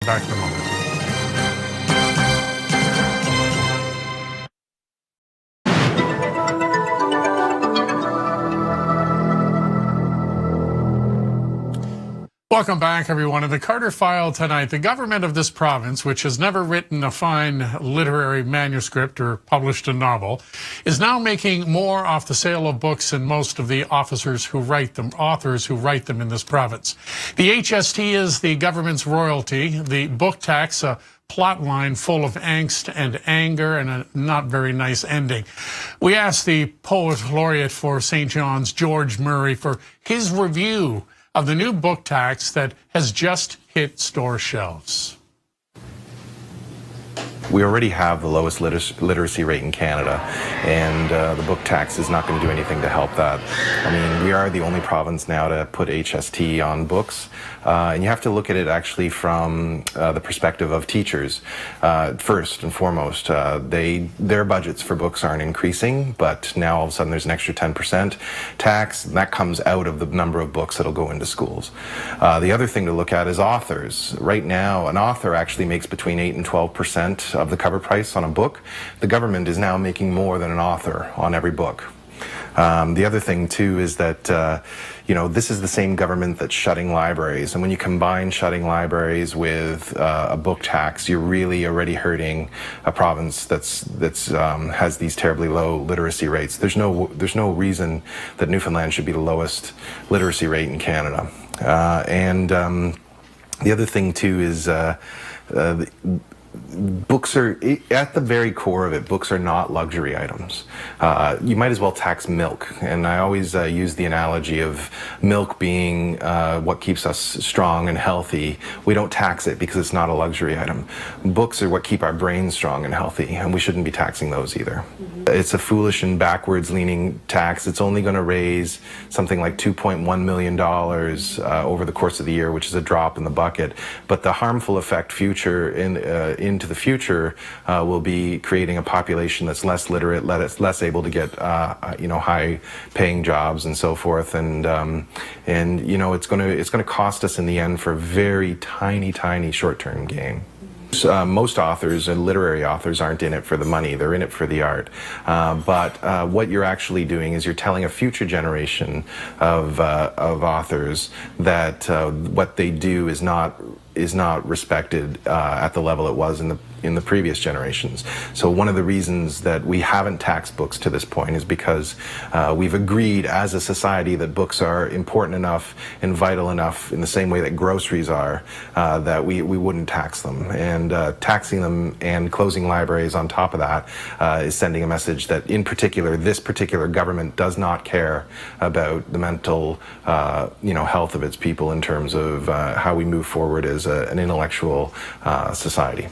Back in a moment. Welcome back, everyone. In the Carter File tonight, the government of this province, which has never written a fine literary manuscript or published a novel, is now making more off the sale of books than most of the authors who write them in this province. The HST is the government's royalty. The book tax, a plot line full of angst and anger and a not very nice ending. We asked the poet laureate for St. John's, George Murray, for his review of the new book tax that has just hit store shelves. We already have the lowest literacy rate in Canada, and the book tax is not going to do anything to help that. I mean, we are the only province now to put HST on books, and you have to look at it actually from the perspective of teachers. First and foremost, their budgets for books aren't increasing, but now all of a sudden there's an extra 10% tax, and that comes out of the number of books that'll go into schools. The other thing to look at is authors. Right now, an author actually makes between 8 and 12% of the cover price on a book. The government is now making more than an author on every book. The other thing too is that this is the same government that's shutting libraries, and when you combine shutting libraries with a book tax, you're really already hurting a province that's has these terribly low literacy rates. There's no reason that Newfoundland should be the lowest literacy rate in Canada. The other thing too is books are, at the very core of it, books are not luxury items. You might as well tax milk, and I always use the analogy of milk being what keeps us strong and healthy. We don't tax it because it's not a luxury item. Books are what keep our brains strong and healthy, and we shouldn't be taxing those either. It's a foolish and backwards leaning tax. It's only going to raise something like $2.1 million over the course of the year, which is a drop in the bucket. But the harmful effect into the future will be creating a population that's less literate, less able to get high-paying jobs and so forth, and it's going to cost us in the end for a very tiny short-term gain. Most authors and literary authors aren't in it for the money, they're in it for the art. But what you're actually doing is you're telling a future generation of authors that what they do is not respected at the level it was in the previous generations. So one of the reasons that we haven't taxed books to this point is because we've agreed as a society that books are important enough and vital enough in the same way that groceries are, that we wouldn't tax them. And taxing them and closing libraries on top of that is sending a message that in particular, this particular government does not care about the mental health of its people in terms of how we move forward as an intellectual society.